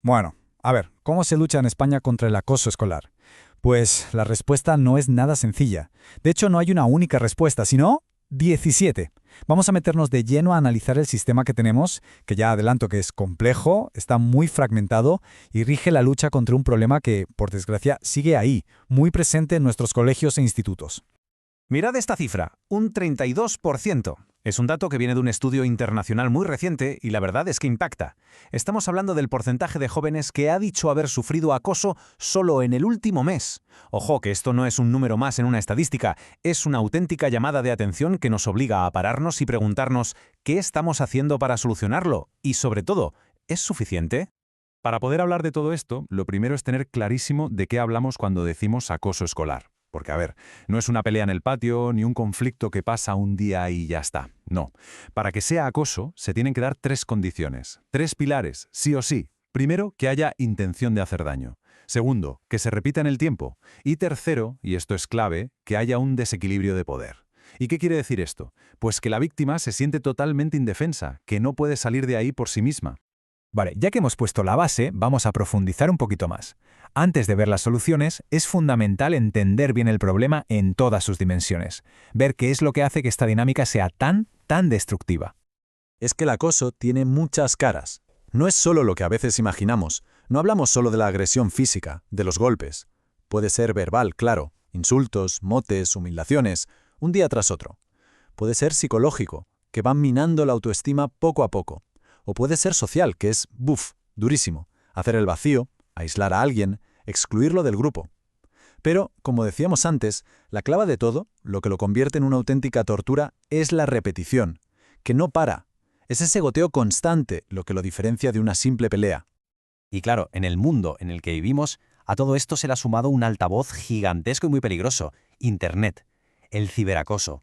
Bueno, a ver, ¿cómo se lucha en España contra el acoso escolar? Pues la respuesta no es nada sencilla. De hecho, no hay una única respuesta, sino 17. Vamos a meternos de lleno a analizar el sistema que tenemos, que ya adelanto que es complejo, está muy fragmentado y rige la lucha contra un problema que, por desgracia, sigue ahí, muy presente en nuestros colegios e institutos. Mirad esta cifra, un 32%. Es un dato que viene de un estudio internacional muy reciente y la verdad es que impacta. Estamos hablando del porcentaje de jóvenes que ha dicho haber sufrido acoso solo en el último mes. Ojo, que esto no es un número más en una estadística, es una auténtica llamada de atención que nos obliga a pararnos y preguntarnos qué estamos haciendo para solucionarlo y, sobre todo, ¿es suficiente? Para poder hablar de todo esto, lo primero es tener clarísimo de qué hablamos cuando decimos acoso escolar. Porque, a ver, no es una pelea en el patio ni un conflicto que pasa un día y ya está. No. Para que sea acoso, se tienen que dar tres condiciones, tres pilares, sí o sí. Primero, que haya intención de hacer daño. Segundo, que se repita en el tiempo. Y tercero, y esto es clave, que haya un desequilibrio de poder. ¿Y qué quiere decir esto? Pues que la víctima se siente totalmente indefensa, que no puede salir de ahí por sí misma. Vale, ya que hemos puesto la base, vamos a profundizar un poquito más. Antes de ver las soluciones, es fundamental entender bien el problema en todas sus dimensiones, ver qué es lo que hace que esta dinámica sea tan destructiva. Es que el acoso tiene muchas caras. No es solo lo que a veces imaginamos. No hablamos solo de la agresión física, de los golpes. Puede ser verbal, claro, insultos, motes, humillaciones, un día tras otro. Puede ser psicológico, que van minando la autoestima poco a poco. O puede ser social, que es, durísimo, hacer el vacío, aislar a alguien, excluirlo del grupo. Pero, como decíamos antes, la clave de todo, lo que lo convierte en una auténtica tortura, es la repetición, que no para. Es ese goteo constante lo que lo diferencia de una simple pelea. Y claro, en el mundo en el que vivimos, a todo esto se le ha sumado un altavoz gigantesco y muy peligroso, Internet, el ciberacoso.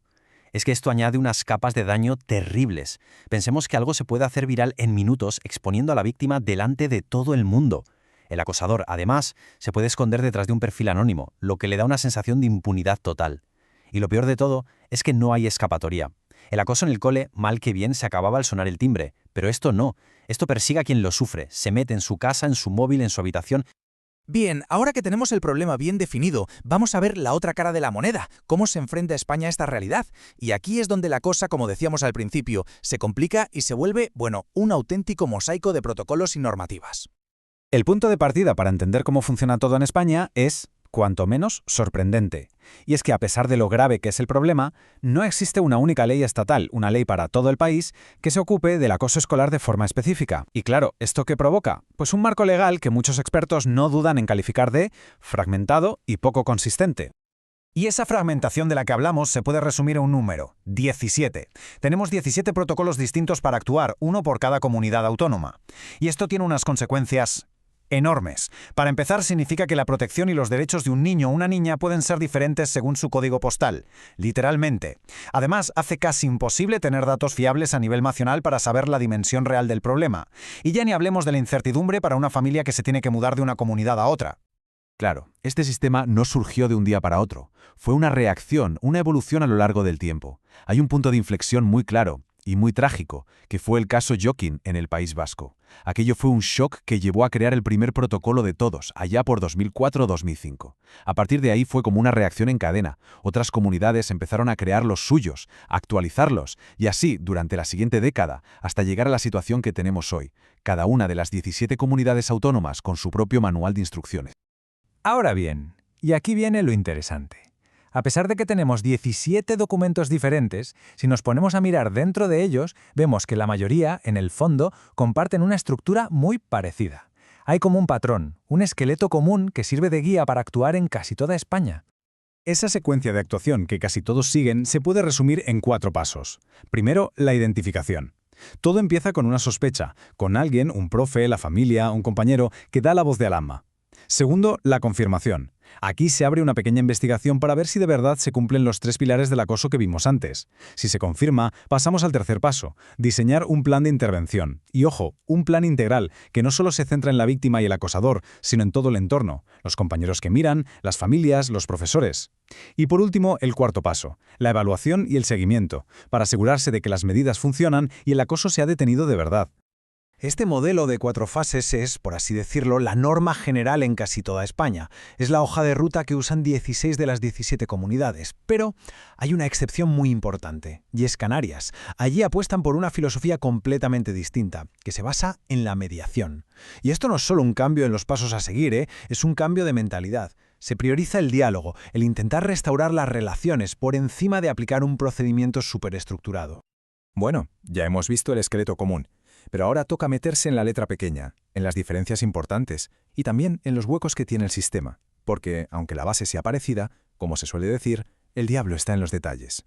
Es que esto añade unas capas de daño terribles. Pensemos que algo se puede hacer viral en minutos exponiendo a la víctima delante de todo el mundo. El acosador, además, se puede esconder detrás de un perfil anónimo, lo que le da una sensación de impunidad total. Y lo peor de todo es que no hay escapatoria. El acoso en el cole, mal que bien, se acababa al sonar el timbre, pero esto no. Esto persigue a quien lo sufre, se mete en su casa, en su móvil, en su habitación. Bien, ahora que tenemos el problema bien definido, vamos a ver la otra cara de la moneda, cómo se enfrenta España a esta realidad. Y aquí es donde la cosa, como decíamos al principio, se complica y se vuelve, un auténtico mosaico de protocolos y normativas. El punto de partida para entender cómo funciona todo en España es, cuanto menos, sorprendente. Y es que a pesar de lo grave que es el problema, no existe una única ley estatal, una ley para todo el país, que se ocupe del acoso escolar de forma específica. Y claro, ¿esto qué provoca? Pues un marco legal que muchos expertos no dudan en calificar de fragmentado y poco consistente. Y esa fragmentación de la que hablamos se puede resumir en un número, 17. Tenemos 17 protocolos distintos para actuar, uno por cada comunidad autónoma. Y esto tiene unas consecuencias enormes. Para empezar, significa que la protección y los derechos de un niño o una niña pueden ser diferentes según su código postal, literalmente. Además, hace casi imposible tener datos fiables a nivel nacional para saber la dimensión real del problema. Y ya ni hablemos de la incertidumbre para una familia que se tiene que mudar de una comunidad a otra. Claro, este sistema no surgió de un día para otro. Fue una reacción, una evolución a lo largo del tiempo. Hay un punto de inflexión muy claro y muy trágico, que fue el caso Jokin en el País Vasco. Aquello fue un shock que llevó a crear el primer protocolo de todos, allá por 2004-2005. A partir de ahí fue como una reacción en cadena. Otras comunidades empezaron a crear los suyos, a actualizarlos, y así, durante la siguiente década, hasta llegar a la situación que tenemos hoy, cada una de las 17 comunidades autónomas con su propio manual de instrucciones. Ahora bien, y aquí viene lo interesante. A pesar de que tenemos 17 documentos diferentes, si nos ponemos a mirar dentro de ellos, vemos que la mayoría, en el fondo, comparten una estructura muy parecida. Hay como un patrón, un esqueleto común que sirve de guía para actuar en casi toda España. Esa secuencia de actuación que casi todos siguen se puede resumir en 4 pasos. Primero, la identificación. Todo empieza con una sospecha, con alguien, un profe, la familia, un compañero, que da la voz de alarma. Segundo, la confirmación. Aquí se abre una pequeña investigación para ver si de verdad se cumplen los 3 pilares del acoso que vimos antes. Si se confirma, pasamos al tercer paso, diseñar un plan de intervención. Y ojo, un plan integral, que no solo se centra en la víctima y el acosador, sino en todo el entorno, los compañeros que miran, las familias, los profesores. Y por último, el cuarto paso, la evaluación y el seguimiento, para asegurarse de que las medidas funcionan y el acoso se ha detenido de verdad. Este modelo de 4 fases es, por así decirlo, la norma general en casi toda España. Es la hoja de ruta que usan 16 de las 17 comunidades. Pero hay una excepción muy importante, y es Canarias. Allí apuestan por una filosofía completamente distinta, que se basa en la mediación. Y esto no es solo un cambio en los pasos a seguir, es un cambio de mentalidad. Se prioriza el diálogo, el intentar restaurar las relaciones por encima de aplicar un procedimiento superestructurado. Bueno, ya hemos visto el esqueleto común. Pero ahora toca meterse en la letra pequeña, en las diferencias importantes y también en los huecos que tiene el sistema, porque, aunque la base sea parecida, como se suele decir, el diablo está en los detalles.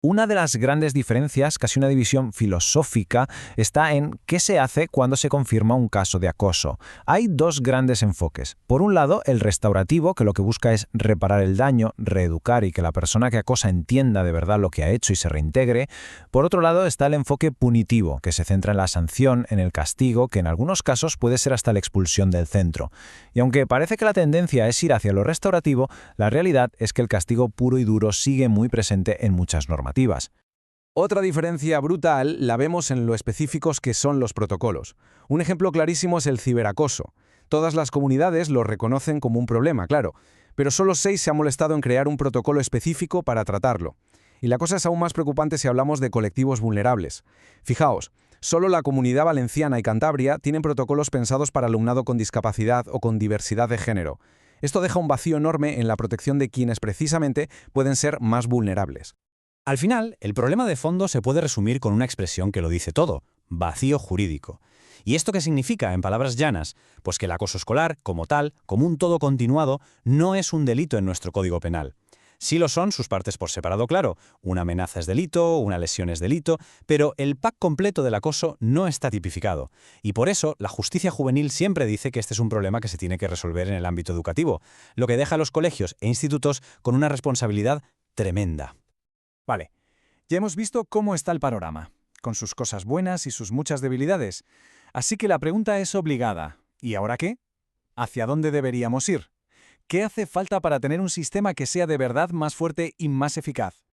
Una de las grandes diferencias, casi una división filosófica, está en qué se hace cuando se confirma un caso de acoso. Hay dos grandes enfoques. Por un lado, el restaurativo, que lo que busca es reparar el daño, reeducar y que la persona que acosa entienda de verdad lo que ha hecho y se reintegre. Por otro lado, está el enfoque punitivo, que se centra en la sanción, en el castigo, que en algunos casos puede ser hasta la expulsión del centro. Y aunque parece que la tendencia es ir hacia lo restaurativo, la realidad es que el castigo puro y duro sigue muy presente en muchas normas. Otra diferencia brutal la vemos en lo específicos que son los protocolos. Un ejemplo clarísimo es el ciberacoso. Todas las comunidades lo reconocen como un problema, claro, pero solo 6 se han molestado en crear un protocolo específico para tratarlo. Y la cosa es aún más preocupante si hablamos de colectivos vulnerables. Fijaos, solo la Comunidad Valenciana y Cantabria tienen protocolos pensados para alumnado con discapacidad o con diversidad de género. Esto deja un vacío enorme en la protección de quienes precisamente pueden ser más vulnerables. Al final, el problema de fondo se puede resumir con una expresión que lo dice todo: vacío jurídico. ¿Y esto qué significa, en palabras llanas? Pues que el acoso escolar, como tal, como un todo continuado, no es un delito en nuestro Código Penal. Sí lo son sus partes por separado, claro. Una amenaza es delito, una lesión es delito, pero el pack completo del acoso no está tipificado. Y por eso, la justicia juvenil siempre dice que este es un problema que se tiene que resolver en el ámbito educativo, lo que deja a los colegios e institutos con una responsabilidad tremenda. Vale, ya hemos visto cómo está el panorama, con sus cosas buenas y sus muchas debilidades. Así que la pregunta es obligada. ¿Y ahora qué? ¿Hacia dónde deberíamos ir? ¿Qué hace falta para tener un sistema que sea de verdad más fuerte y más eficaz?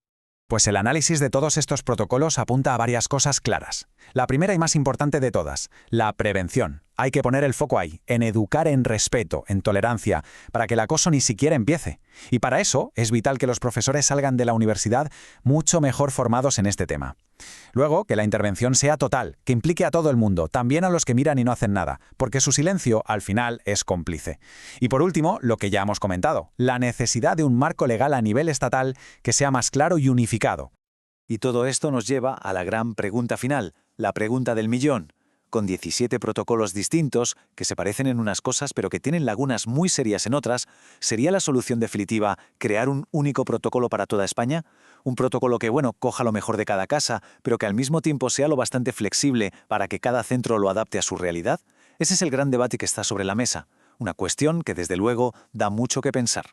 Pues el análisis de todos estos protocolos apunta a varias cosas claras. La primera y más importante de todas, la prevención. Hay que poner el foco ahí, en educar en respeto, en tolerancia, para que el acoso ni siquiera empiece. Y para eso es vital que los profesores salgan de la universidad mucho mejor formados en este tema. Luego, que la intervención sea total, que implique a todo el mundo, también a los que miran y no hacen nada, porque su silencio, al final, es cómplice. Y por último, lo que ya hemos comentado, la necesidad de un marco legal a nivel estatal que sea más claro y unificado. Y todo esto nos lleva a la gran pregunta final, la pregunta del millón. Con 17 protocolos distintos, que se parecen en unas cosas pero que tienen lagunas muy serias en otras, ¿sería la solución definitiva crear un único protocolo para toda España? Un protocolo que, coja lo mejor de cada casa, pero que al mismo tiempo sea lo bastante flexible para que cada centro lo adapte a su realidad. Ese es el gran debate que está sobre la mesa, una cuestión que desde luego da mucho que pensar.